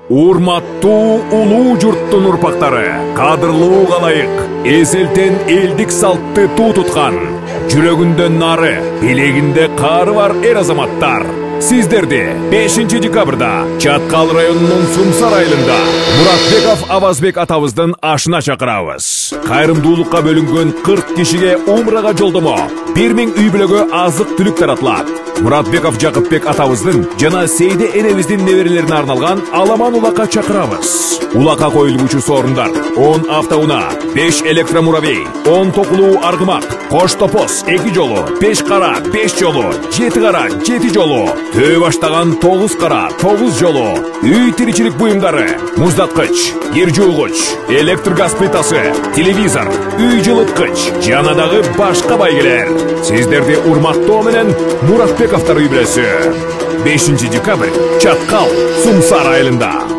Урматтуу улуу журттун урпактары, кадырлуу калайык, эселтен элдик салтты туу туткан, жүрөгүндө нары, билегинде каары бар эр азаматтар. Сиздерди 5 декабрда Чаткал районунун Сумсар айылында Муратбеков Авазбек атабыздын ашына чакырабыз. Кайрымдуулукка бөлүнгөн 40 кишиге умрага жолдомо, 1000 үй бүлөгө азык түлүк таратылат. Муратбеков Жакыпбек атабыздын жана Сейде энебиздин неберелерине арналган аламан улакка чакырабыз. Улакка коюлгучу сорундар: 10 автоунаа, 5 электромуравей, 10 токулуу аргымак, кош топоз 2 жолу, 5 кара 5 жолу, 7 кара 7 жолу, төө баштаган 9 кара 9 жолу, үй тиричилик буюмдары, муздаткыч, кир жуугуч, электр газ плитасы, телевизор, үй жылыткыч жана дагы башка байгелер. Сиздерди урматтоо менен Муратбековдор үй бүлөсү. 5 декабрь Чаткал Сумсар айылында.